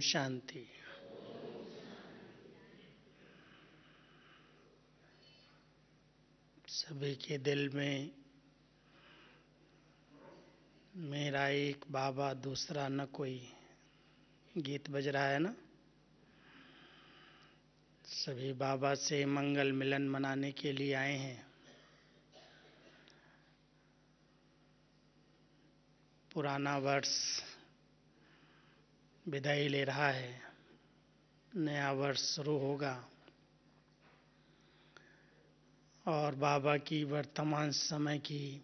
शांति। सभी के दिल में मेरा एक बाबा दूसरा न कोई गीत बज रहा है ना। सभी बाबा से मंगल मिलन मनाने के लिए आए हैं। पुराना वर्ष विदाई ले रहा है, नया वर्ष शुरू होगा और बाबा की वर्तमान समय की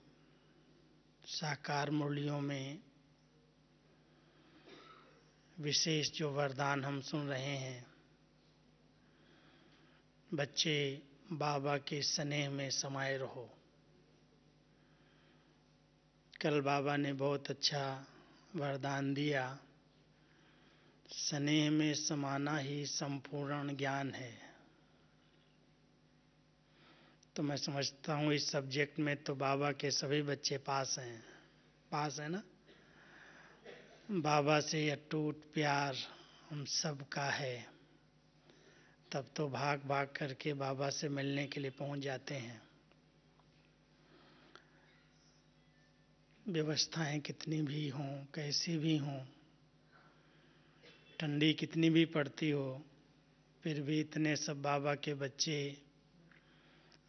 साकार मुरलियों में विशेष जो वरदान हम सुन रहे हैं, बच्चे बाबा के स्नेह में समाये रहो। कल बाबा ने बहुत अच्छा वरदान दिया, स्नेह में समाना ही संपूर्ण ज्ञान है। तो मैं समझता हूँ इस सब्जेक्ट में तो बाबा के सभी बच्चे पास है ना। बाबा से अटूट प्यार हम सब का है, तब तो भाग भाग करके बाबा से मिलने के लिए पहुंच जाते हैं। व्यवस्थाएं कितनी भी हों, कैसी भी हों, ठंडी कितनी भी पड़ती हो, फिर भी इतने सब बाबा के बच्चे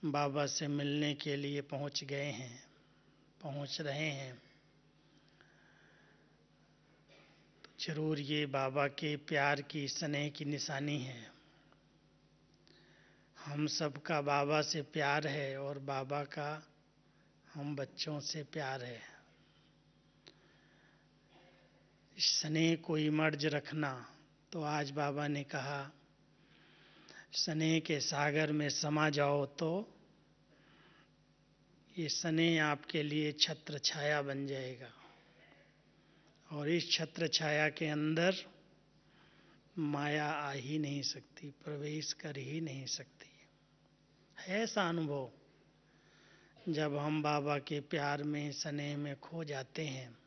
बाबा से मिलने के लिए पहुंच गए हैं, पहुंच रहे हैं। तो जरूर ये बाबा के प्यार की, स्नेह की निशानी है। हम सबका बाबा से प्यार है और बाबा का हम बच्चों से प्यार है। स्नेह को इमर्ज रखना, तो आज बाबा ने कहा स्नेह के सागर में समा जाओ, तो ये स्नेह आपके लिए छत्र छाया बन जाएगा और इस छत्र छाया के अंदर माया आ ही नहीं सकती, प्रवेश कर ही नहीं सकती। है ऐसा अनुभव जब हम बाबा के प्यार में, स्नेह में खो जाते हैं।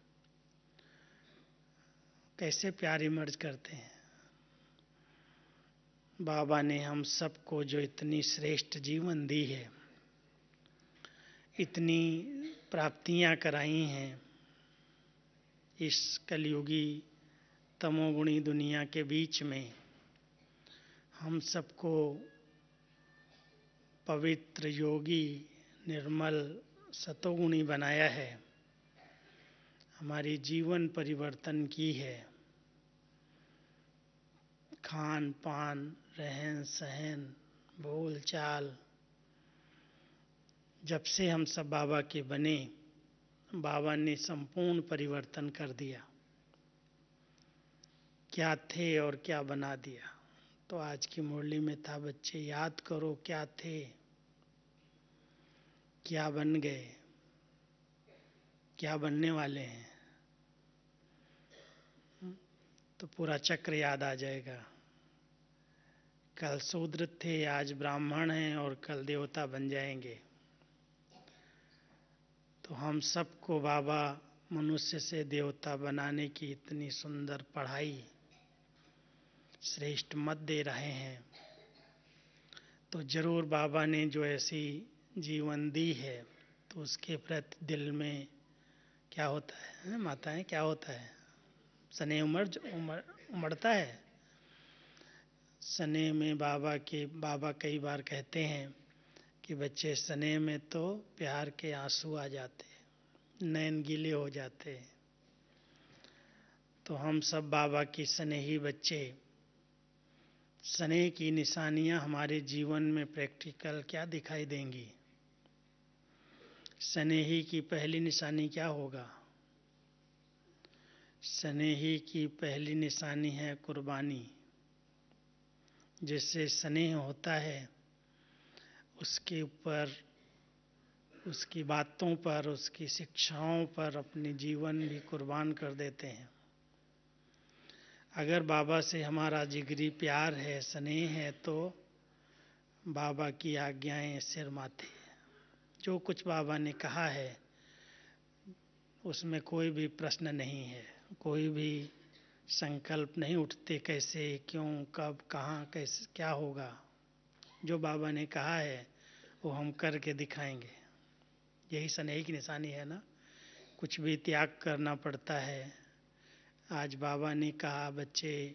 कैसे प्यार इमर्ज करते हैं। बाबा ने हम सबको जो इतनी श्रेष्ठ जीवन दी है, इतनी प्राप्तियां कराई हैं, इस कलयुगी तमोगुणी दुनिया के बीच में हम सबको पवित्र, योगी, निर्मल, सतोगुणी बनाया है, हमारी जीवन परिवर्तन की है। खान पान, रहन सहन, बोल चाल, जब से हम सब बाबा के बने, बाबा ने संपूर्ण परिवर्तन कर दिया। क्या थे और क्या बना दिया। तो आज की मुरली में था, बच्चे याद करो क्या थे, क्या बन गए, क्या बनने वाले हैं। तो पूरा चक्र याद आ जाएगा। कल शूद्र थे, आज ब्राह्मण हैं और कल देवता बन जाएंगे। तो हम सबको बाबा मनुष्य से देवता बनाने की इतनी सुंदर पढ़ाई, श्रेष्ठ मत दे रहे हैं। तो जरूर बाबा ने जो ऐसी जीवन दी है, तो उसके प्रति दिल में क्या होता है माताएं, क्या होता है। स्नेह उमड़ता है। स्नेह में बाबा कई बार कहते हैं कि बच्चे स्नेह में तो प्यार के आंसू आ जाते, नैन गीले हो जाते। तो हम सब बाबा की स्नेही बच्चे, स्नेह की निशानियां हमारे जीवन में प्रैक्टिकल क्या दिखाई देंगी। स्नेही की पहली निशानी क्या होगा। स्नेही की पहली निशानी है कुर्बानी। जिससे स्नेह होता है, उसके ऊपर, उसकी बातों पर, उसकी शिक्षाओं पर अपने जीवन भी कुर्बान कर देते हैं। अगर बाबा से हमारा जिगरी प्यार है, स्नेह है, तो बाबा की आज्ञाएं सिर माथे। जो कुछ बाबा ने कहा है उसमें कोई भी प्रश्न नहीं है, कोई भी संकल्प नहीं उठते कैसे, क्यों, कब, कहाँ, कैसे, क्या होगा। जो बाबा ने कहा है वो हम करके दिखाएंगे। यही स्नेह की निशानी है ना। कुछ भी त्याग करना पड़ता है। आज बाबा ने कहा बच्चे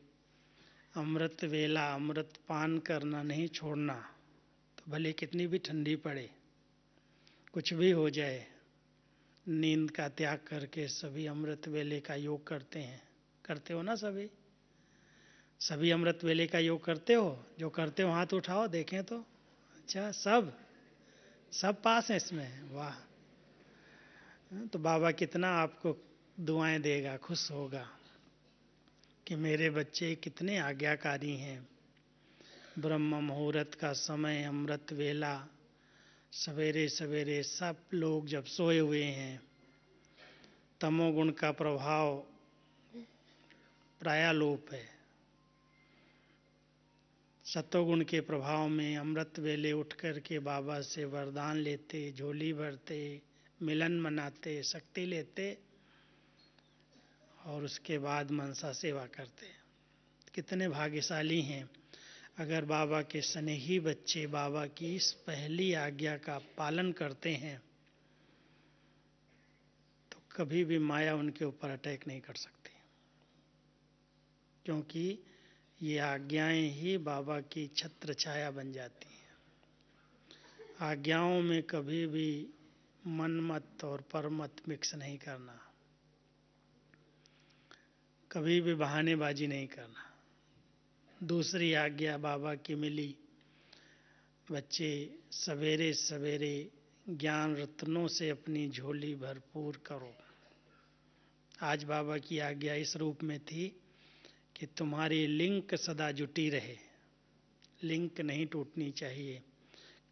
अमृत वेला अमृत पान करना नहीं छोड़ना, तो भले कितनी भी ठंडी पड़े, कुछ भी हो जाए, नींद का त्याग करके सभी अमृत वेले का योग करते हैं। करते हो ना सभी? सभी अमृत वेले का योग करते हो? जो करते हो हाथ उठाओ देखें तो। अच्छा, सब सब पास हैं इसमें, वाह। तो बाबा कितना आपको दुआएं देगा, खुश होगा कि मेरे बच्चे कितने आज्ञाकारी हैं। ब्रह्म मुहूर्त का समय, अमृत वेला, सवेरे सवेरे सब लोग जब सोए हुए हैं, तमोगुण का प्रभाव प्रायालोप है। सतोगुण के प्रभाव में अमृत वेले उठ कर के बाबा से वरदान लेते, झोली भरते, मिलन मनाते, शक्ति लेते और उसके बाद मनसा सेवा करते। कितने भाग्यशाली हैं। अगर बाबा के स्नेही बच्चे बाबा की इस पहली आज्ञा का पालन करते हैं तो कभी भी माया उनके ऊपर अटैक नहीं कर सकती, क्योंकि ये आज्ञाएं ही बाबा की छत्र छाया बन जाती हैं। आज्ञाओं में कभी भी मन मत और परमत मिक्स नहीं करना, कभी भी बहानेबाजी नहीं करना। दूसरी आज्ञा बाबा की मिली, बच्चे सवेरे सवेरे ज्ञान रत्नों से अपनी झोली भरपूर करो। आज बाबा की आज्ञा इस रूप में थी कि तुम्हारी लिंक सदा जुटी रहे, लिंक नहीं टूटनी चाहिए।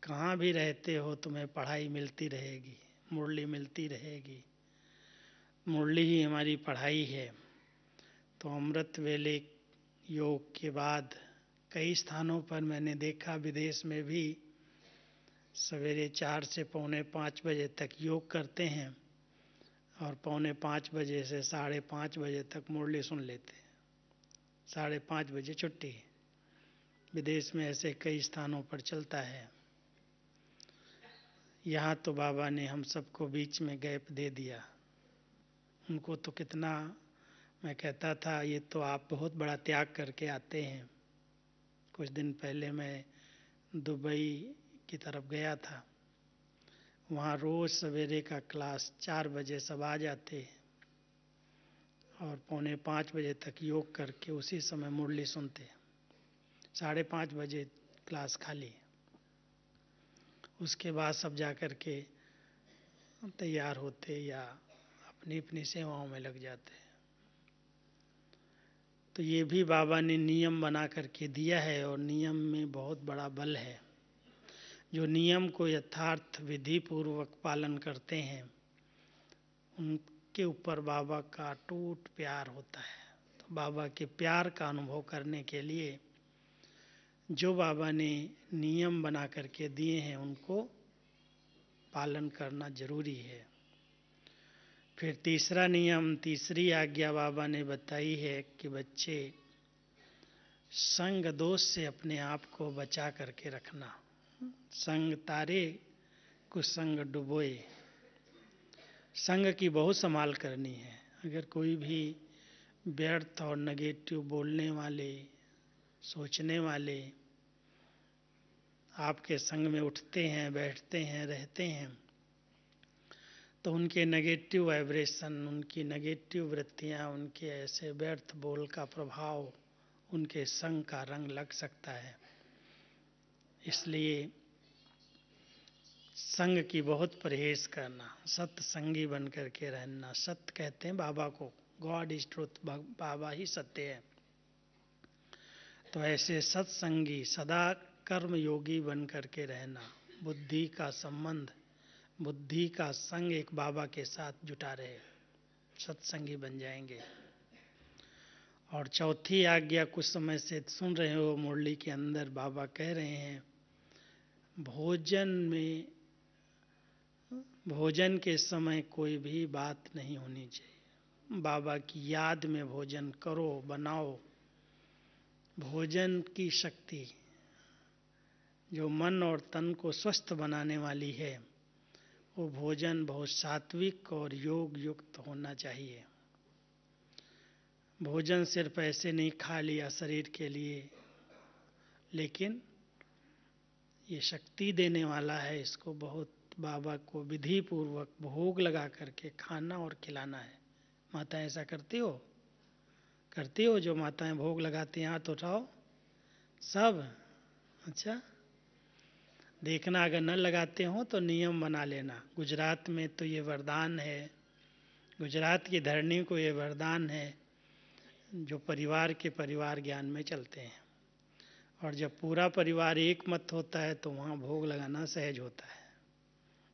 कहाँ भी रहते हो तुम्हें पढ़ाई मिलती रहेगी, मुरली मिलती रहेगी। मुरली ही हमारी पढ़ाई है। तो अमृत वेले योग के बाद कई स्थानों पर मैंने देखा, विदेश में भी सवेरे 4 से पौने 5 बजे तक योग करते हैं और पौने 5 बजे से 5:30 बजे तक मुरली सुन लेते हैं। 5:30 बजे छुट्टी। विदेश में ऐसे कई स्थानों पर चलता है। यहाँ तो बाबा ने हम सबको बीच में गैप दे दिया। उनको तो कितना, मैं कहता था ये तो आप बहुत बड़ा त्याग करके आते हैं। कुछ दिन पहले मैं दुबई की तरफ गया था। वहाँ रोज़ सवेरे का क्लास 4 बजे सब आ जाते और पौने 5 बजे तक योग करके उसी समय मुरली सुनते। 5:30 बजे क्लास खाली। उसके बाद सब जा कर के तैयार होते या अपनी अपनी सेवाओं में लग जाते। तो ये भी बाबा ने नियम बना करके दिया है और नियम में बहुत बड़ा बल है। जो नियम को यथार्थ विधि पूर्वक पालन करते हैं उनके ऊपर बाबा का अटूट प्यार होता है। तो बाबा के प्यार का अनुभव करने के लिए जो बाबा ने नियम बना करके दिए हैं उनको पालन करना जरूरी है। फिर तीसरा नियम, तीसरी आज्ञा बाबा ने बताई है कि बच्चे संग दोष से अपने आप को बचा करके रखना। संग तारे कुसंग डुबोए। संग की बहुत संभाल करनी है। अगर कोई भी व्यर्थ और नेगेटिव बोलने वाले, सोचने वाले आपके संग में उठते हैं, बैठते हैं, रहते हैं, तो उनके नेगेटिव वाइब्रेशन, उनकी नेगेटिव वृत्तियाँ, उनके ऐसे व्यर्थ बोल का प्रभाव उनके संग का रंग लग सकता है। इसलिए संग की बहुत परहेज करना, सत्संगी बन करके रहना। सत्य कहते हैं बाबा को, गॉड इज ट्रुथ, बाबा ही सत्य है। तो ऐसे सत्संगी, सदा कर्म योगी बन करके रहना। बुद्धि का संबंध, बुद्धि का संग एक बाबा के साथ जुटा रहे, सत्संगी बन जाएंगे। और चौथी आज्ञा कुछ समय से सुन रहे हो, मुरली के अंदर बाबा कह रहे हैं भोजन में, भोजन के समय कोई भी बात नहीं होनी चाहिए। बाबा की याद में भोजन करो, बनाओ। भोजन की शक्ति जो मन और तन को स्वस्थ बनाने वाली है, वो भोजन बहुत सात्विक और योग युक्त होना चाहिए। भोजन सिर्फ ऐसे नहीं खा लिया शरीर के लिए, लेकिन ये शक्ति देने वाला है। इसको बहुत बाबा को विधि पूर्वक भोग लगा करके खाना और खिलाना है। माताएं ऐसा करती हो? करती हो? जो माताएं भोग लगाती हैं हाथ उठाओ सब। अच्छा, देखना अगर न लगाते हो तो नियम बना लेना। गुजरात में तो ये वरदान है, गुजरात की धरनी को ये वरदान है, जो परिवार के परिवार ज्ञान में चलते हैं। और जब पूरा परिवार एक मत होता है तो वहाँ भोग लगाना सहज होता है।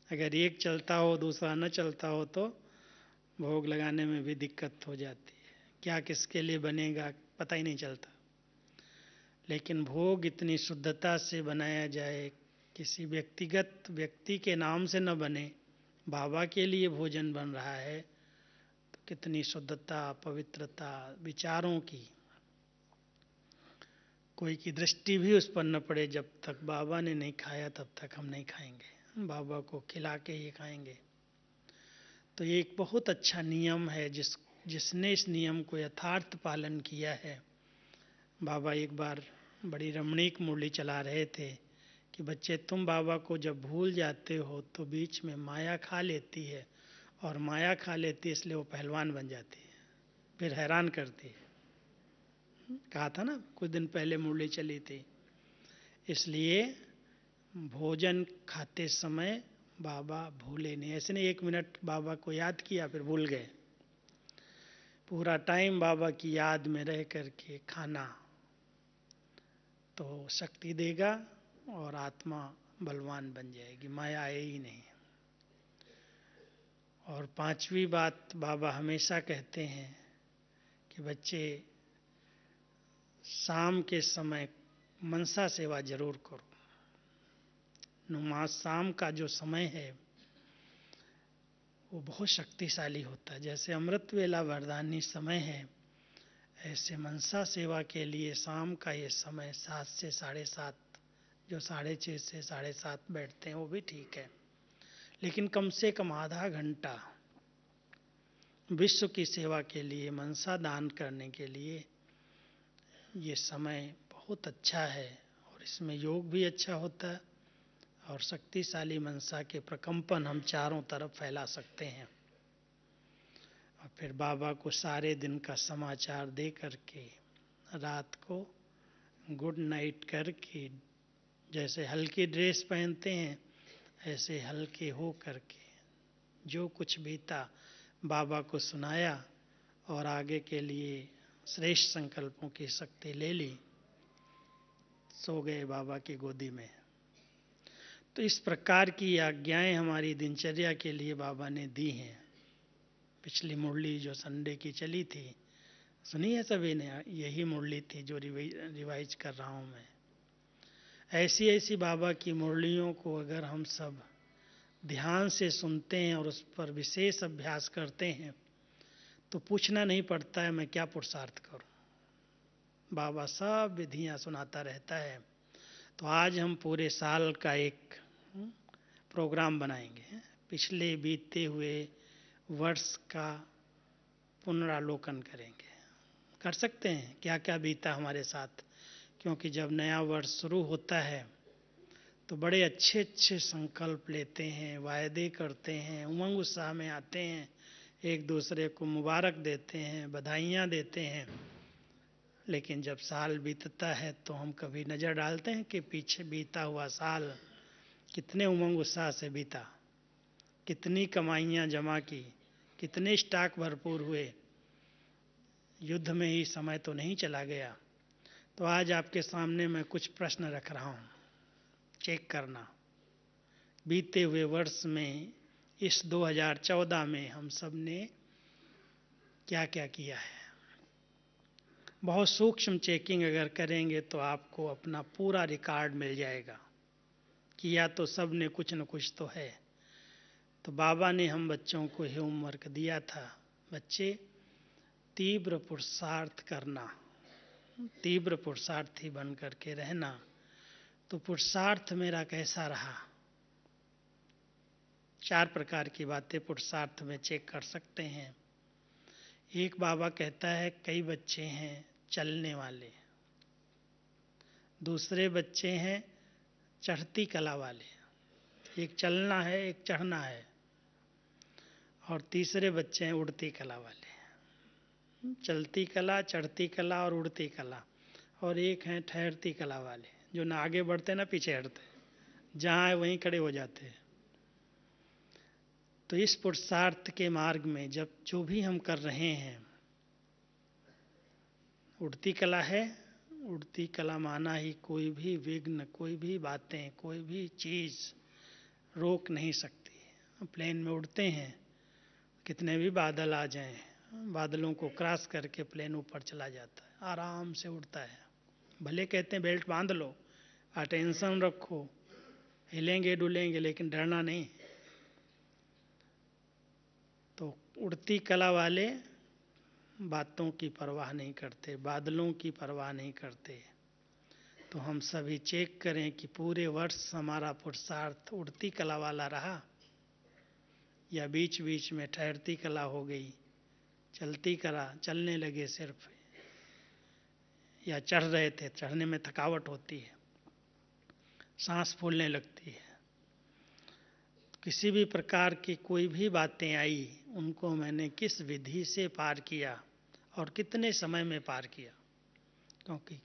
अगर एक चलता हो दूसरा न चलता हो तो भोग लगाने में भी दिक्कत हो जाती है। क्या किसके लिए बनेगा पता ही नहीं चलता। लेकिन भोग इतनी शुद्धता से बनाया जाए, किसी व्यक्तिगत व्यक्ति के नाम से न बने, बाबा के लिए भोजन बन रहा है, तो कितनी शुद्धता, पवित्रता, विचारों की कोई की दृष्टि भी उस पर न पड़े। जब तक बाबा ने नहीं खाया तब तक हम नहीं खाएंगे, बाबा को खिला के ही खाएंगे। तो ये एक बहुत अच्छा नियम है। जिसने इस नियम को यथार्थ पालन किया है। बाबा एक बार बड़ी रमणीक मुरली चला रहे थे कि बच्चे, तुम बाबा को जब भूल जाते हो तो बीच में माया खा लेती है, और माया खा लेती है इसलिए वो पहलवान बन जाती है, फिर हैरान करती है। कहा था ना, कुछ दिन पहले मुरली चली थी। इसलिए भोजन खाते समय बाबा भूले नहीं। ऐसे नहीं 1 मिनट बाबा को याद किया फिर भूल गए। पूरा टाइम बाबा की याद में रह करके खाना तो शक्ति देगा और आत्मा बलवान बन जाएगी, माया आए ही नहीं। और 5वीं बात बाबा हमेशा कहते हैं कि बच्चे, शाम के समय मनसा सेवा जरूर करो। नमाज शाम का जो समय है वो बहुत शक्तिशाली होता है। जैसे अमृत वेला वरदानी समय है, ऐसे मनसा सेवा के लिए शाम का ये समय 7 से 7:30, जो 6:30 से 7:30 बैठते हैं वो भी ठीक है, लेकिन कम से कम आधा घंटा विश्व की सेवा के लिए, मनसा दान करने के लिए ये समय बहुत अच्छा है। और इसमें योग भी अच्छा होता है और शक्तिशाली मनसा के प्रकंपन हम चारों तरफ फैला सकते हैं। और फिर बाबा को सारे दिन का समाचार दे करके रात को गुड नाइट करके, जैसे हल्की ड्रेस पहनते हैं ऐसे हल्के हो करके जो कुछ बीता बाबा को सुनाया और आगे के लिए श्रेष्ठ संकल्पों की शक्ति ले ली, सो गए बाबा की गोदी में। तो इस प्रकार की आज्ञाएं हमारी दिनचर्या के लिए बाबा ने दी हैं। पिछली मुरली जो संडे की चली थी, सुनी है सभी ने? यही मुरली थी जो रिवाइज कर रहा हूँ मैं। ऐसी ऐसी बाबा की मुरलियों को अगर हम सब ध्यान से सुनते हैं और उस पर विशेष अभ्यास करते हैं तो पूछना नहीं पड़ता है मैं क्या पुरुषार्थ करूं। बाबा सब विधियां सुनाता रहता है। तो आज हम पूरे साल का एक प्रोग्राम बनाएंगे, पिछले बीते हुए वर्ष का पुनरावलोकन करेंगे। कर सकते हैं क्या क्या बीता हमारे साथ, क्योंकि जब नया वर्ष शुरू होता है तो बड़े अच्छे अच्छे संकल्प लेते हैं, वायदे करते हैं, उमंग उत्साह में आते हैं, एक दूसरे को मुबारक देते हैं, बधाइयाँ देते हैं। लेकिन जब साल बीतता है तो हम कभी नज़र डालते हैं कि पीछे बीता हुआ साल कितने उमंग उत्साह से बीता, कितनी कमाइयाँ जमा की, कितने स्टॉक भरपूर हुए, युद्ध में ही समय तो नहीं चला गया। तो आज आपके सामने मैं कुछ प्रश्न रख रहा हूँ, चेक करना। बीते हुए वर्ष में, इस 2014 में हम सब ने क्या क्या किया है। बहुत सूक्ष्म चेकिंग अगर करेंगे तो आपको अपना पूरा रिकॉर्ड मिल जाएगा। किया तो सब ने कुछ न कुछ तो है। तो बाबा ने हम बच्चों को होमवर्क दिया था, बच्चे तीव्र पुरुषार्थ करना, तीव्र पुरुषार्थी बन करके रहना। तो पुरुषार्थ मेरा कैसा रहा? 4 प्रकार की बातें पुरुषार्थ में चेक कर सकते हैं। एक बाबा कहता है कई बच्चे हैं चलने वाले, दूसरे बच्चे हैं चढ़ती कला वाले, एक चलना है एक चढ़ना है, और तीसरे बच्चे हैं उड़ती कला वाले। चलती कला, चढ़ती कला और उड़ती कला, और एक हैं ठहरती कला वाले, जो ना आगे बढ़ते ना पीछे हटते, जहाँ है वहीं खड़े हो जाते हैं। तो इस पुरुषार्थ के मार्ग में जब जो भी हम कर रहे हैं, उड़ती कला है, उड़ती कला माना ही कोई भी विघ्न, कोई भी बातें, कोई भी चीज़ रोक नहीं सकती। प्लेन में उड़ते हैं, कितने भी बादल आ जाएं, बादलों को क्रॉस करके प्लेन ऊपर चला जाता है, आराम से उड़ता है। भले कहते हैं बेल्ट बांध लो, अटेंशन रखो, हिलेंगे डुलेंगे, लेकिन डरना नहीं। तो उड़ती कला वाले बातों की परवाह नहीं करते, बादलों की परवाह नहीं करते। तो हम सभी चेक करें कि पूरे वर्ष हमारा पुरुषार्थ उड़ती कला वाला रहा, या बीच बीच में ठहरती कला हो गई, चलती कला, चलने लगे सिर्फ, या चढ़ रहे थे, चढ़ने में थकावट होती है, सांस फूलने लगती है। किसी भी प्रकार की कोई भी बातें आई, उनको मैंने किस विधि से पार किया और कितने समय में पार किया। क्योंकि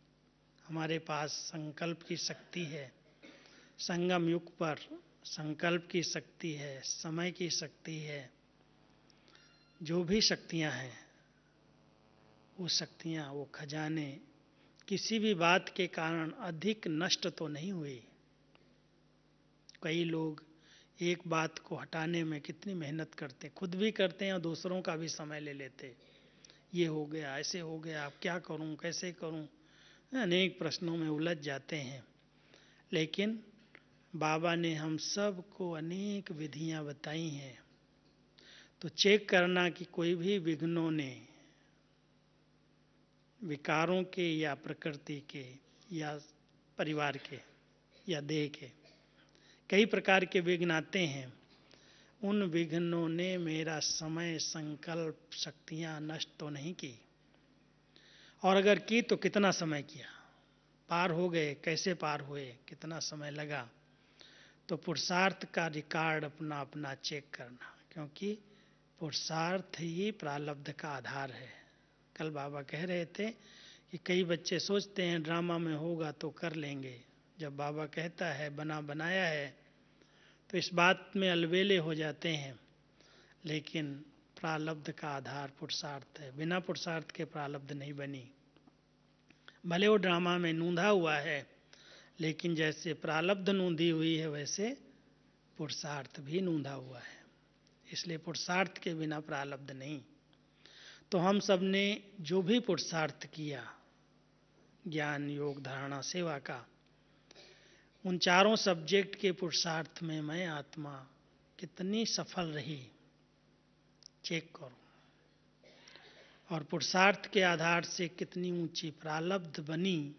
हमारे पास संकल्प की शक्ति है, संगम युग पर संकल्प की शक्ति है, समय की शक्ति है। जो भी शक्तियां हैं, वो शक्तियां, वो खजाने किसी भी बात के कारण अधिक नष्ट तो नहीं हुई। कई लोग एक बात को हटाने में कितनी मेहनत करते, खुद भी करते हैं और दूसरों का भी समय ले लेते। ये हो गया, ऐसे हो गया, अब क्या करूं, कैसे करूं, अनेक प्रश्नों में उलझ जाते हैं। लेकिन बाबा ने हम सब को अनेक विधियां बताई हैं। तो चेक करना कि कोई भी विघ्नों ने, विकारों के या प्रकृति के या परिवार के या देह के, कई प्रकार के विघ्न आते हैं, उन विघ्नों ने मेरा समय, संकल्प, शक्तियां नष्ट तो नहीं की। और अगर की तो कितना समय किया, पार हो गए, कैसे पार हुए, कितना समय लगा। तो पुरुषार्थ का रिकॉर्ड अपना अपना चेक करना, क्योंकि पुरुषार्थ ही प्रारब्ध का आधार है। कल बाबा कह रहे थे कि कई बच्चे सोचते हैं ड्रामा में होगा तो कर लेंगे। जब बाबा कहता है बना बनाया है, तो इस बात में अलबेले हो जाते हैं। लेकिन प्रारब्ध का आधार पुरुषार्थ है, बिना पुरुषार्थ के प्रारब्ध नहीं बनी। भले वो ड्रामा में नूंधा हुआ है, लेकिन जैसे प्रारब्ध नूंधी हुई है, वैसे पुरुषार्थ भी नूंधा हुआ है। इसलिए पुरुषार्थ के बिना प्रारब्ध नहीं। तो हम सब ने जो भी पुरुषार्थ किया, ज्ञान, योग, धारणा, सेवा का, उन चारों सब्जेक्ट के पुरुषार्थ में मैं आत्मा कितनी सफल रही, चेक करो। और पुरुषार्थ के आधार से कितनी ऊंची प्रारब्ध बनी,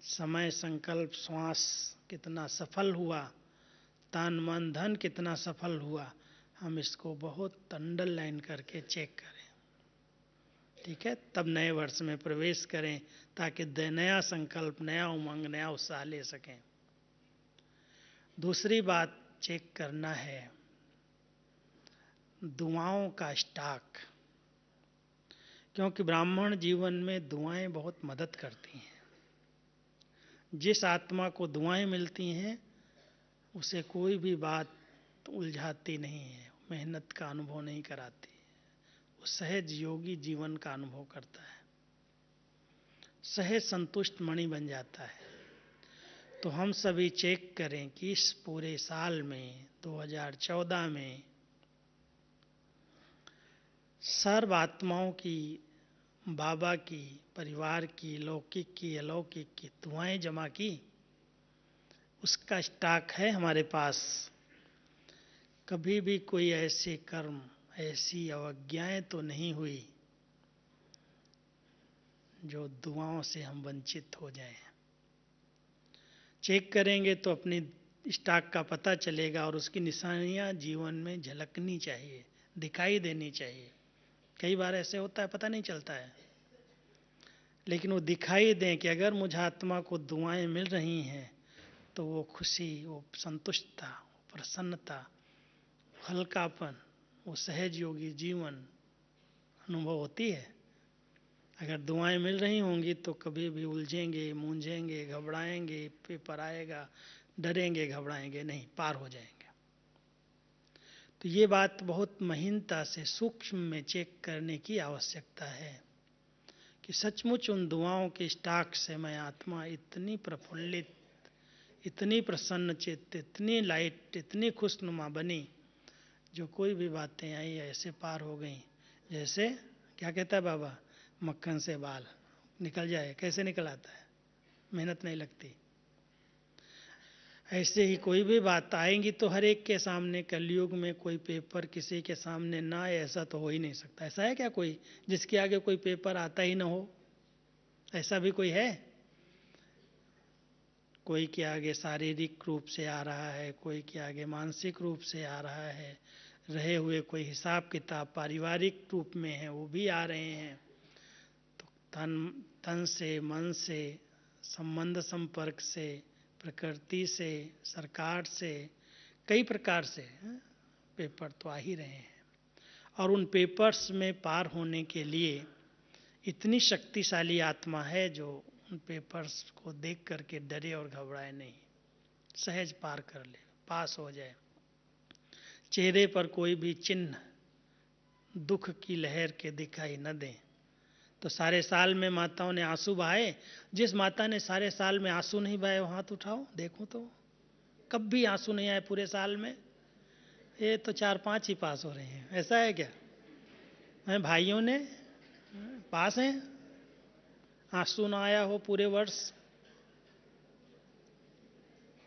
समय, संकल्प, श्वास कितना सफल हुआ, तन मन धन कितना सफल हुआ, हम इसको बहुत अंडरलाइन करके चेक करें। ठीक है, तब नए वर्ष में प्रवेश करें, ताकि नया संकल्प, नया उमंग, नया उत्साह ले सकें। दूसरी बात चेक करना है दुआओं का स्टॉक, क्योंकि ब्राह्मण जीवन में दुआएं बहुत मदद करती हैं। जिस आत्मा को दुआएं मिलती हैं, उसे कोई भी बात उलझाती नहीं है, मेहनत का अनुभव नहीं कराती, वो सहज योगी जीवन का अनुभव करता है, सहज संतुष्ट मणि बन जाता है। तो हम सभी चेक करें कि इस पूरे साल में 2014 में सर्व आत्माओं की, बाबा की, परिवार की, लौकिक की, अलौकिक की दुआएं जमा की, उसका स्टॉक है हमारे पास। कभी भी कोई ऐसे कर्म, ऐसी अवज्ञाएं तो नहीं हुई जो दुआओं से हम वंचित हो जाएं। चेक करेंगे तो अपनी स्टॉक का पता चलेगा और उसकी निशानियां जीवन में झलकनी चाहिए, दिखाई देनी चाहिए। कई बार ऐसे होता है पता नहीं चलता है, लेकिन वो दिखाई दें कि अगर मुझे आत्मा को दुआएं मिल रही हैं तो वो खुशी, वो संतुष्टता, प्रसन्नता, हल्कापन, वो सहज योगी जीवन अनुभव होती है। अगर दुआएं मिल रही होंगी तो कभी भी उलझेंगे, मूंझेंगे, घबराएंगे, पेपर आएगा, डरेंगे, घबराएंगे नहीं, पार हो जाएंगे। तो ये बात बहुत महीनता से सूक्ष्म में चेक करने की आवश्यकता है कि सचमुच उन दुआओं के स्टॉक से मैं आत्मा इतनी प्रफुल्लित, इतनी प्रसन्न चित्त, इतनी लाइट, इतनी खुशनुमा बनी, जो कोई भी बातें आई ऐसे पार हो गई जैसे, क्या कहता है बाबा, मक्खन से बाल निकल जाए। कैसे निकल आता है? मेहनत नहीं लगती। ऐसे ही कोई भी बात आएंगी तो हर एक के सामने, कलयुग में कोई पेपर किसी के सामने ना आए ऐसा तो हो ही नहीं सकता। ऐसा है क्या कोई जिसके आगे कोई पेपर आता ही ना हो? ऐसा भी कोई है? कोई के आगे शारीरिक रूप से आ रहा है, कोई के आगे मानसिक रूप से आ रहा है, रहे हुए कोई हिसाब किताब पारिवारिक रूप में है वो भी आ रहे हैं। तो तन से, मन से, संबंध संपर्क से, प्रकृति से, सरकार से, कई प्रकार से पेपर तो आ ही रहे हैं। और उन पेपर्स में पार होने के लिए इतनी शक्तिशाली आत्मा है जो उन पेपर्स को देख करके डरे और घबराए नहीं, सहज पार कर ले, पास हो जाए। चेहरे पर कोई भी चिन्ह दुख की लहर के दिखाई न दें। तो सारे साल में माताओं ने आंसू बहाए, जिस माता ने सारे साल में आंसू नहीं बहाए वो हाथ उठाओ, देखो तो कब भी आंसू नहीं आए पूरे साल में। ये तो 4-5 ही पास हो रहे हैं, ऐसा है क्या? मैं भाइयों ने पास हैं, आंसू ना आया हो पूरे वर्ष,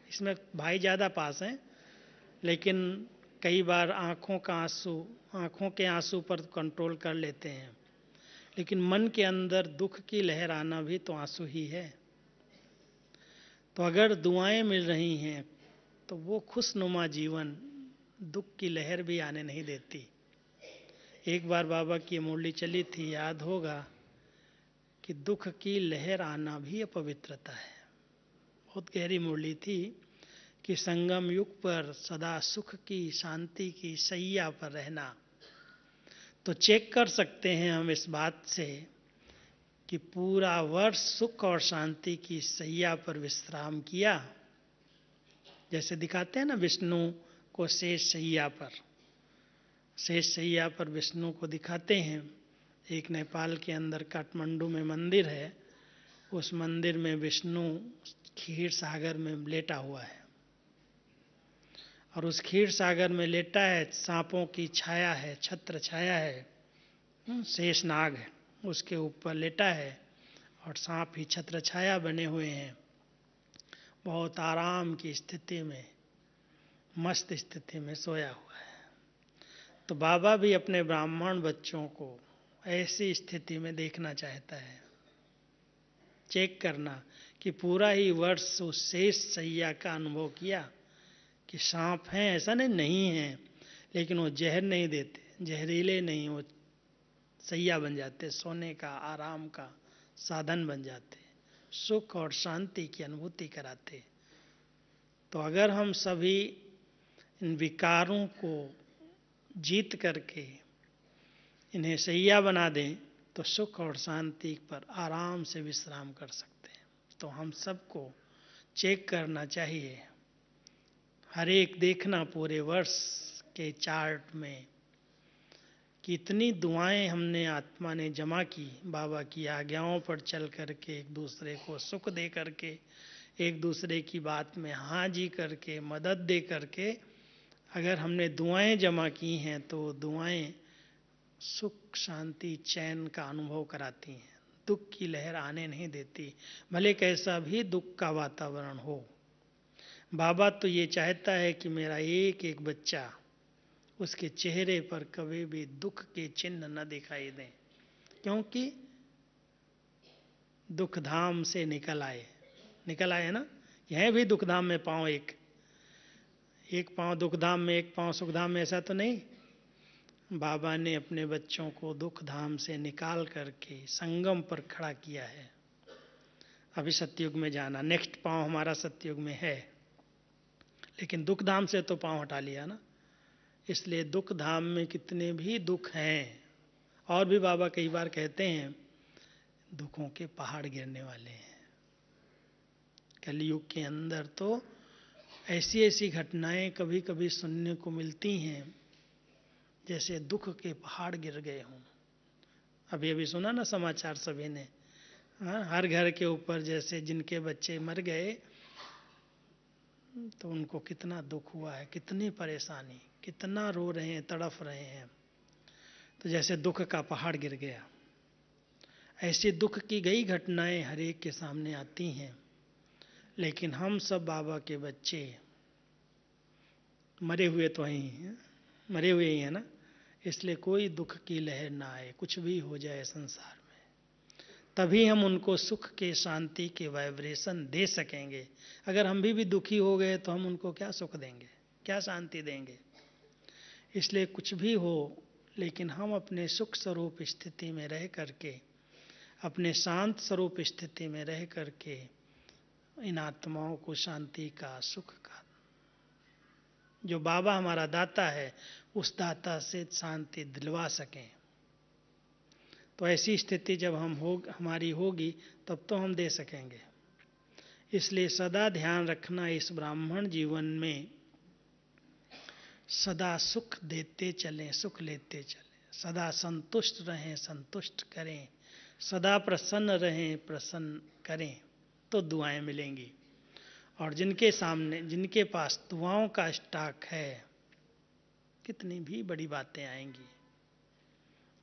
इसमें भाई ज़्यादा पास हैं। लेकिन कई बार आँखों के आंसू पर कंट्रोल कर लेते हैं, लेकिन मन के अंदर दुख की लहर आना भी तो आंसू ही है। तो अगर दुआएं मिल रही हैं तो वो खुशनुमा जीवन दुख की लहर भी आने नहीं देती। एक बार बाबा की मुरली चली थी, याद होगा, कि दुख की लहर आना भी अपवित्रता है। बहुत गहरी मुरली थी कि संगम युग पर सदा सुख की, शांति की सैया पर रहना। तो चेक कर सकते हैं हम इस बात से कि पूरा वर्ष सुख और शांति की सैया पर विश्राम किया। जैसे दिखाते हैं ना विष्णु को शेष सैया पर विष्णु को दिखाते हैं। एक नेपाल के अंदर काठमांडू में मंदिर है, उस मंदिर में विष्णु क्षीर सागर में लेटा हुआ है, और उस क्षीर सागर में लेटा है, सांपों की छाया है, छत्र छाया है, शेष नाग है उसके ऊपर लेटा है, और सांप ही छत्र छाया बने हुए हैं। बहुत आराम की स्थिति में, मस्त स्थिति में सोया हुआ है। तो बाबा भी अपने ब्राह्मण बच्चों को ऐसी स्थिति में देखना चाहता है। चेक करना कि पूरा ही वर्ष उस शेष सैया का अनुभव किया कि सांप हैं, ऐसा नहीं है, लेकिन वो जहर नहीं देते, जहरीले नहीं, वो सैया बन जाते, सोने का, आराम का साधन बन जाते, सुख और शांति की अनुभूति कराते। तो अगर हम सभी इन विकारों को जीत करके इन्हें सैया बना दें तो सुख और शांति पर आराम से विश्राम कर सकते हैं। तो हम सबको चेक करना चाहिए, हर एक देखना पूरे वर्ष के चार्ट में कितनी दुआएं हमने आत्मा ने जमा की, बाबा की आज्ञाओं पर चल करके, एक दूसरे को सुख दे करके, एक दूसरे की बात में हाँ जी करके, मदद दे करके। अगर हमने दुआएं जमा की हैं तो दुआएं सुख, शांति, चैन का अनुभव कराती हैं, दुख की लहर आने नहीं देती, भले कैसा भी दुख का वातावरण हो। बाबा तो ये चाहता है कि मेरा एक एक बच्चा उसके चेहरे पर कभी भी दुख के चिन्ह न दिखाई दें, क्योंकि दुख धाम से निकल आए ना। यह भी दुख धाम में पांव एक पांव दुख धाम में, एक पांव सुख धाम में, ऐसा तो नहीं। बाबा ने अपने बच्चों को दुख धाम से निकाल करके संगम पर खड़ा किया है। अभी सतयुग में जाना, नेक्स्ट पांव हमारा सतयुग में है, लेकिन दुख धाम से तो पांव हटा लिया ना। इसलिए दुख धाम में कितने भी दुख हैं, और भी बाबा कई बार कहते हैं दुखों के पहाड़ गिरने वाले हैं। कलयुग के अंदर तो ऐसी ऐसी घटनाएं कभी कभी सुनने को मिलती हैं जैसे दुख के पहाड़ गिर गए हों। अभी अभी सुना ना समाचार सभी ने, हाँ, हर घर के ऊपर जैसे जिनके बच्चे मर गए तो उनको कितना दुख हुआ है, कितनी परेशानी, कितना रो रहे हैं, तड़फ रहे हैं। तो जैसे दुख का पहाड़ गिर गया, ऐसी दुख की कई घटनाएं हर एक के सामने आती हैं। लेकिन हम सब बाबा के बच्चे मरे हुए तो हैं, मरे हुए ही हैं ना। इसलिए कोई दुख की लहर ना आए, कुछ भी हो जाए संसार में, तभी हम उनको सुख के, शांति के वाइब्रेशन दे सकेंगे। अगर हम भी दुखी हो गए तो हम उनको क्या सुख देंगे, क्या शांति देंगे। इसलिए कुछ भी हो, लेकिन हम अपने सुख स्वरूप स्थिति में रह करके, अपने शांत स्वरूप स्थिति में रह करके इन आत्माओं को शांति का, सुख का, जो बाबा हमारा दाता है, उस दाता से शांति दिलवा सकें। तो ऐसी स्थिति जब हमारी होगी तब तो हम दे सकेंगे। इसलिए सदा ध्यान रखना, इस ब्राह्मण जीवन में सदा सुख देते चलें, सुख लेते चलें, सदा संतुष्ट रहें, संतुष्ट करें, सदा प्रसन्न रहें, प्रसन्न करें, तो दुआएं मिलेंगी। और जिनके सामने, जिनके पास दुआओं का स्टॉक है, कितनी भी बड़ी बातें आएंगी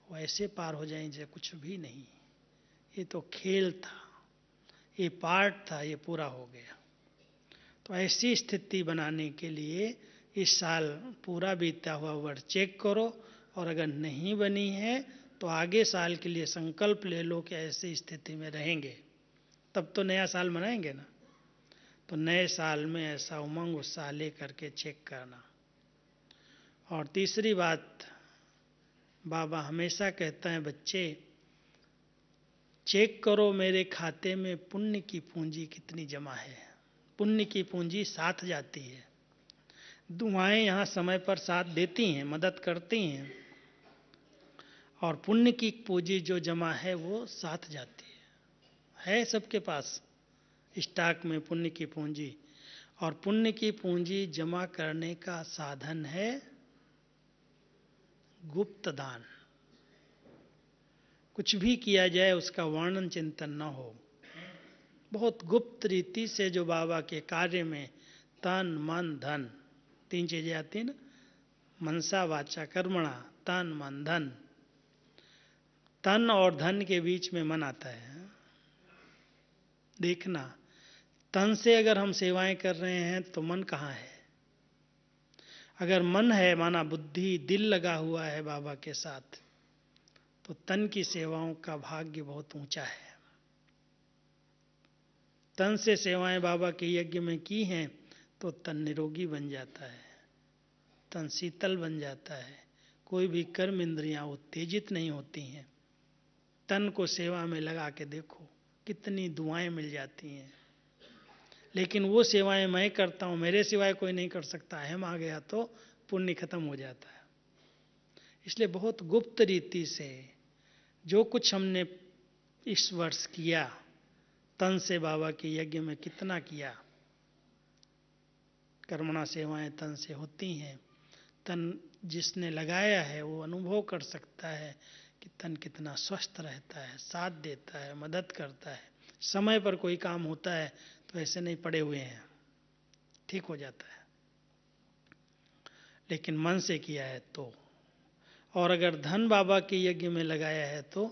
वो ऐसे पार हो जाएंगे जैसे कुछ भी नहीं। ये तो खेल था, ये पार्ट था, ये पूरा हो गया। तो ऐसी स्थिति बनाने के लिए इस साल पूरा बीता हुआ वर्ष चेक करो, और अगर नहीं बनी है तो आगे साल के लिए संकल्प ले लो कि ऐसी स्थिति में रहेंगे, तब तो नया साल मनाएंगे ना। तो नए साल में ऐसा उमंग उत्साह ले करके चेक करना। और तीसरी बात, बाबा हमेशा कहता है, बच्चे चेक करो मेरे खाते में पुण्य की पूंजी कितनी जमा है। पुण्य की पूंजी साथ जाती है। दुआएं यहाँ समय पर साथ देती हैं, मदद करती हैं, और पुण्य की पूंजी जो जमा है वो साथ जाती है सबके पास स्टॉक में पुण्य की पूंजी। और पुण्य की पूंजी जमा करने का साधन है गुप्त दान। कुछ भी किया जाए उसका वर्णन चिंतन न हो, बहुत गुप्त रीति से जो बाबा के कार्य में तन मन धन, तीन चीजें आती हैं ना, मनसा वाचा कर्मणा, तन मन धन। तन और धन के बीच में मन आता है। देखना, तन से अगर हम सेवाएं कर रहे हैं तो मन कहाँ है। अगर मन है, माना बुद्धि, दिल लगा हुआ है बाबा के साथ, तो तन की सेवाओं का भाग्य बहुत ऊंचा है। तन से सेवाएं बाबा के यज्ञ में की हैं तो तन निरोगी बन जाता है, तन शीतल बन जाता है, कोई भी कर्म इंद्रियां उत्तेजित नहीं होती हैं। तन को सेवा में लगा के देखो, कितनी दुआएं मिल जाती हैं। लेकिन वो सेवाएं मैं करता हूँ, मेरे सिवाय कोई नहीं कर सकता, अहम आ गया तो पुण्य खत्म हो जाता है। इसलिए बहुत गुप्त रीति से जो कुछ हमने इस वर्ष किया, तन से बाबा के यज्ञ में कितना किया। कर्मणा सेवाएं तन से होती हैं। तन जिसने लगाया है वो अनुभव कर सकता है कि तन कितना स्वस्थ रहता है, साथ देता है, मदद करता है। समय पर कोई काम होता है तो ऐसे नहीं पड़े हुए हैं, ठीक हो जाता है। लेकिन मन से किया है तो, और अगर धन बाबा के यज्ञ में लगाया है तो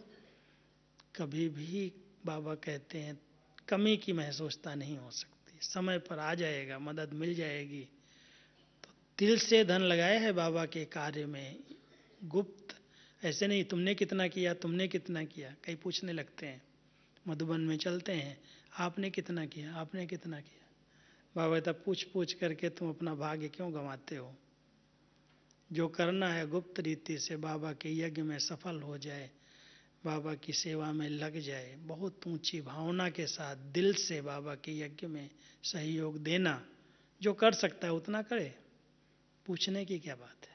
कभी भी बाबा कहते हैं कमी की महसूसता नहीं हो सकती। समय पर आ जाएगा, मदद मिल जाएगी, तो तिल से धन लगाया है बाबा के कार्य में, गुप्त, ऐसे नहीं तुमने कितना किया, तुमने कितना किया। कई पूछने लगते हैं, मधुबन में चलते हैं, आपने कितना किया, आपने कितना किया। बाबा तब पूछ पूछ करके तुम अपना भाग्य क्यों गंवाते हो। जो करना है गुप्त रीति से बाबा के यज्ञ में सफल हो जाए, बाबा की सेवा में लग जाए, बहुत ऊंची भावना के साथ दिल से बाबा के यज्ञ में सहयोग देना। जो कर सकता है उतना करे, पूछने की क्या बात है।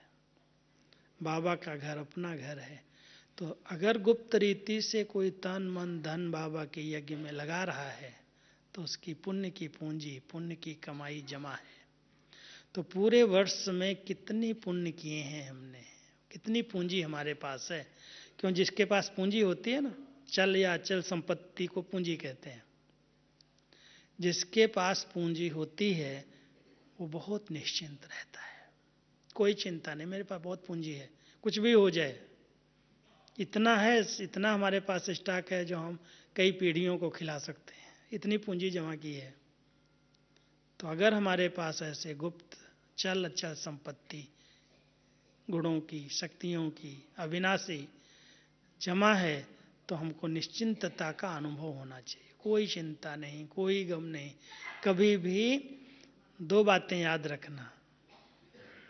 बाबा का घर अपना घर है। तो अगर गुप्त रीति से कोई तन मन धन बाबा के यज्ञ में लगा रहा है तो उसकी पुण्य की पूंजी, पुण्य की कमाई जमा है। तो पूरे वर्ष में कितनी पुण्य किए हैं हमने, कितनी पूंजी हमारे पास है। क्यों, जिसके पास पूंजी होती है ना, चल या अचल संपत्ति को पूंजी कहते हैं। जिसके पास पूंजी होती है वो बहुत निश्चिंत रहता है, कोई चिंता नहीं, मेरे पास बहुत पूंजी है, कुछ भी हो जाए, इतना है, इतना हमारे पास स्टॉक है जो हम कई पीढ़ियों को खिला सकते हैं, इतनी पूंजी जमा की है। तो अगर हमारे पास ऐसे गुप्त चल अचल संपत्ति, गुणों की, शक्तियों की, अविनाशी जमा है, तो हमको निश्चिंतता का अनुभव होना चाहिए। कोई चिंता नहीं, कोई गम नहीं। कभी भी दो बातें याद रखना,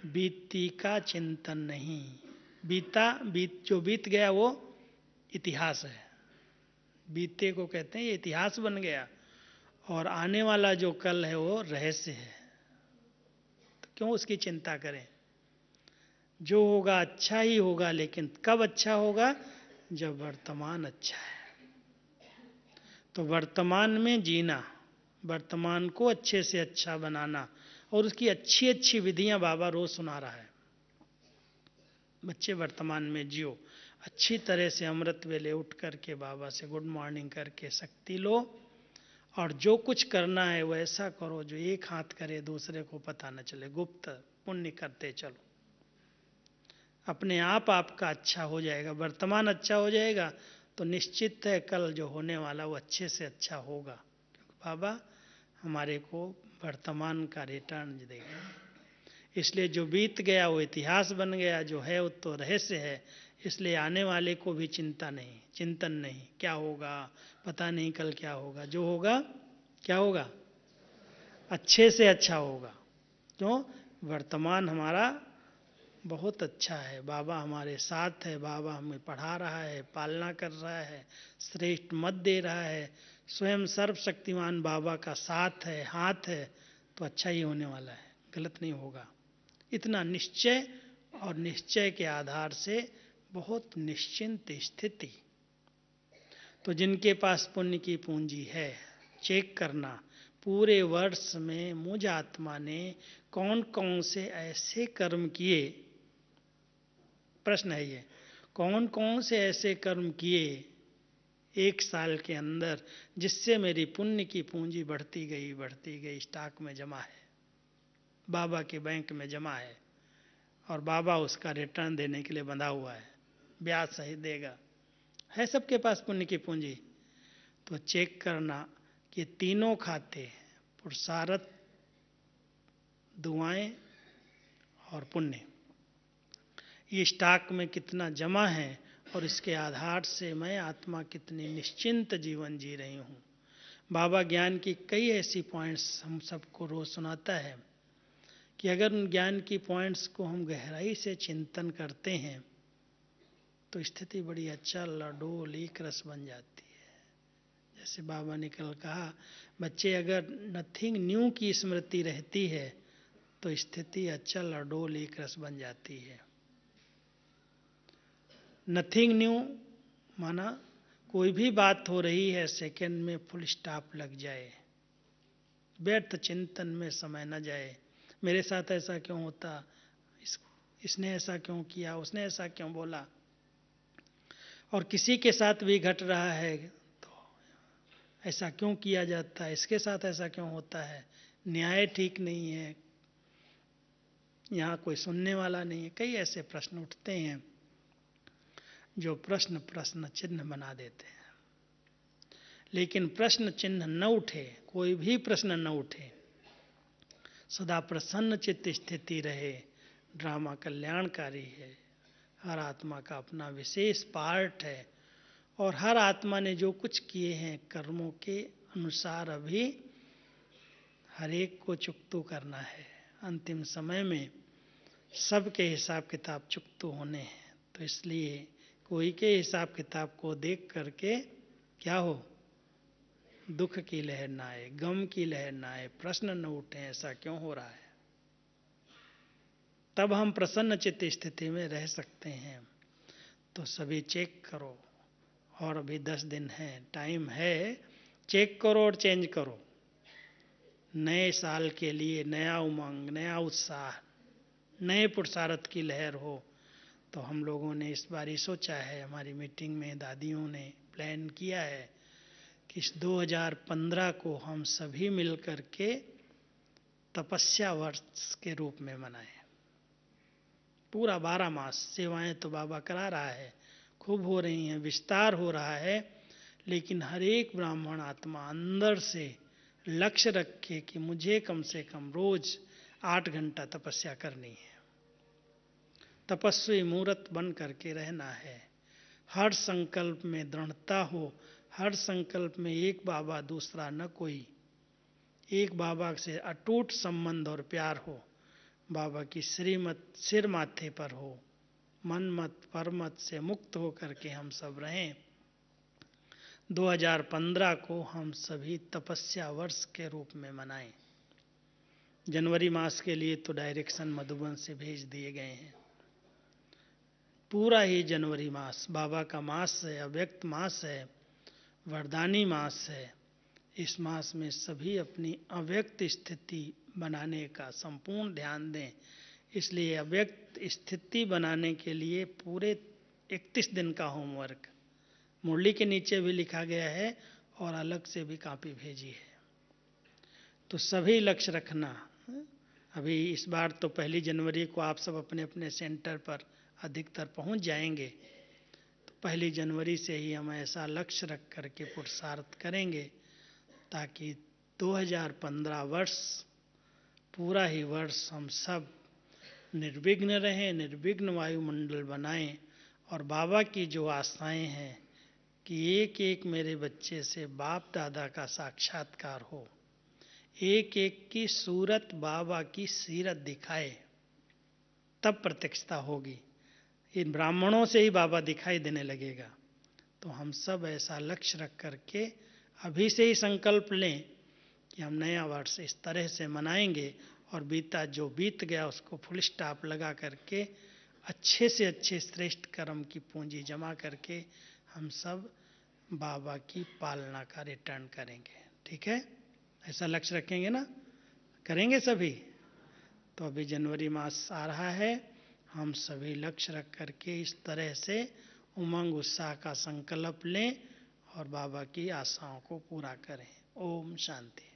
बीती का चिंतन नहीं। जो बीत गया वो इतिहास है, बीते को कहते हैं ये इतिहास बन गया, और आने वाला जो कल है वो रहस्य है। तो क्यों उसकी चिंता करें। जो होगा अच्छा ही होगा, लेकिन कब अच्छा होगा, जब वर्तमान अच्छा है। तो वर्तमान में जीना, वर्तमान को अच्छे से अच्छा बनाना, और उसकी अच्छी अच्छी विधियां बाबा रोज सुना रहा है। बच्चे वर्तमान में जियो, अच्छी तरह से अमृत वेले उठ करके बाबा से गुड मॉर्निंग करके शक्ति लो, और जो कुछ करना है वो ऐसा करो जो एक हाथ करे दूसरे को पता न चले। गुप्त पुण्य करते चलो, अपने आप आपका अच्छा हो जाएगा। वर्तमान अच्छा हो जाएगा तो निश्चित है कल जो होने वाला वो अच्छे से अच्छा होगा, क्योंकि बाबा हमारे को वर्तमान का रिटर्न देगा। इसलिए जो बीत गया वो इतिहास बन गया, जो है वो तो रहस्य है। इसलिए आने वाले को भी चिंता नहीं, चिंतन नहीं, क्या होगा पता नहीं, कल क्या होगा। जो होगा क्या होगा, अच्छे से अच्छा होगा। क्यों, वर्तमान हमारा बहुत अच्छा है, बाबा हमारे साथ है, बाबा हमें पढ़ा रहा है, पालना कर रहा है, श्रेष्ठ मत दे रहा है, स्वयं सर्वशक्तिमान बाबा का साथ है, हाथ है, तो अच्छा ही होने वाला है, गलत नहीं होगा। इतना निश्चय, और निश्चय के आधार से बहुत निश्चिंत स्थिति। तो जिनके पास पुण्य की पूंजी है, चेक करना पूरे वर्ष में मुझ आत्मा ने कौन कौन से ऐसे कर्म किए, प्रश्न है ये, कौन कौन से ऐसे कर्म किए एक साल के अंदर जिससे मेरी पुण्य की पूंजी बढ़ती गई, स्टॉक में जमा है, बाबा के बैंक में जमा है, और बाबा उसका रिटर्न देने के लिए बंधा हुआ है, ब्याज सहित देगा। है सबके पास पुण्य की पूंजी। तो चेक करना कि तीनों खाते, पुरुषार्थ, दुआएं और पुण्य, ये स्टॉक में कितना जमा है, और इसके आधार से मैं आत्मा कितनी निश्चिंत जीवन जी रही हूँ। बाबा ज्ञान की कई ऐसी पॉइंट्स हम सबको रोज सुनाता है कि अगर उन ज्ञान की पॉइंट्स को हम गहराई से चिंतन करते हैं तो स्थिति बड़ी अचल अडोल एक रस बन जाती है। जैसे बाबा ने कल कहा, बच्चे अगर नथिंग न्यू की स्मृति रहती है तो स्थिति अचल अडोल एक रस बन जाती है। नथिंग न्यू माना कोई भी बात हो रही है सेकंड में फुल स्टॉप लग जाए, व्यर्थ चिंतन में समय न जाए, मेरे साथ ऐसा क्यों होता, इसने ऐसा क्यों किया, उसने ऐसा क्यों बोला, और किसी के साथ भी घट रहा है तो ऐसा क्यों किया जाता है, इसके साथ ऐसा क्यों होता है, न्याय ठीक नहीं है, यहाँ कोई सुनने वाला नहीं है। कई ऐसे प्रश्न उठते हैं जो प्रश्न चिन्ह बना देते हैं। लेकिन प्रश्न चिन्ह न उठे, कोई भी प्रश्न न उठे, सदा प्रसन्न चित्त स्थिति रहे। ड्रामा कल्याणकारी है। हर आत्मा का अपना विशेष पार्ट है और हर आत्मा ने जो कुछ किए हैं कर्मों के अनुसार अभी हर एक को चुकतू करना है। अंतिम समय में सबके हिसाब किताब चुकतू होने हैं। तो इसलिए कोई के हिसाब किताब को देख करके क्या हो, दुख की लहर ना आए, गम की लहर ना आए, प्रश्न न उठे ऐसा क्यों हो रहा है। तब हम प्रसन्न चित्त स्थिति में रह सकते हैं। तो सभी चेक करो, और अभी 10 दिन है, टाइम है, चेक करो और चेंज करो। नए साल के लिए नया उमंग, नया उत्साह, नए पुरुषार्थ की लहर हो। तो हम लोगों ने इस बार ही सोचा है, हमारी मीटिंग में दादियों ने प्लान किया है कि इस 2015 को हम सभी मिलकर के तपस्या वर्ष के रूप में मनाएं। पूरा 12 मास सेवाएं तो बाबा करा रहा है, खूब हो रही हैं, विस्तार हो रहा है, लेकिन हर एक ब्राह्मण आत्मा अंदर से लक्ष्य रखे कि मुझे कम से कम रोज 8 घंटा तपस्या करनी है। तपस्वी मूर्त बन करके रहना है। हर संकल्प में दृढ़ता हो, हर संकल्प में एक बाबा दूसरा न कोई, एक बाबा से अटूट संबंध और प्यार हो। बाबा की श्रीमत सिर माथे पर हो, मन मत परमत से मुक्त हो करके हम सब रहें। 2015 को हम सभी तपस्या वर्ष के रूप में मनाएं। जनवरी मास के लिए तो डायरेक्शन मधुबन से भेज दिए गए हैं। पूरा ही जनवरी मास बाबा का मास है, अव्यक्त मास है, वरदानी मास है। इस मास में सभी अपनी अव्यक्त स्थिति बनाने का संपूर्ण ध्यान दें। इसलिए अव्यक्त स्थिति बनाने के लिए पूरे 31 दिन का होमवर्क मुरली के नीचे भी लिखा गया है और अलग से भी कॉपी भेजी है। तो सभी लक्ष्य रखना। अभी इस बार तो 1 जनवरी को आप सब अपने अपने सेंटर पर अधिकतर पहुंच जाएंगे। तो 1 जनवरी से ही हम ऐसा लक्ष्य रख करके पुरुषार्थ करेंगे ताकि 2015 वर्ष पूरा ही वर्ष हम सब निर्विघ्न रहें, निर्विघ्न वायुमंडल बनाएं और बाबा की जो आशाएं हैं कि एक एक मेरे बच्चे से बाप दादा का साक्षात्कार हो, एक एक की सूरत बाबा की सीरत दिखाए, तब प्रत्यक्षता होगी। इन ब्राह्मणों से ही बाबा दिखाई देने लगेगा। तो हम सब ऐसा लक्ष्य रख करके अभी से ही संकल्प लें कि हम नया वर्ष इस तरह से मनाएंगे और बीता जो बीत गया उसको फुल स्टॉप लगा करके अच्छे से अच्छे श्रेष्ठ कर्म की पूंजी जमा करके हम सब बाबा की पालना का रिटर्न करेंगे। ठीक है, ऐसा लक्ष्य रखेंगे ना, करेंगे सभी। तो अभी जनवरी मास आ रहा है, हम सभी लक्ष्य रख करके इस तरह से उमंग उत्साह का संकल्प लें और बाबा की आशाओं को पूरा करें। ओम शांति।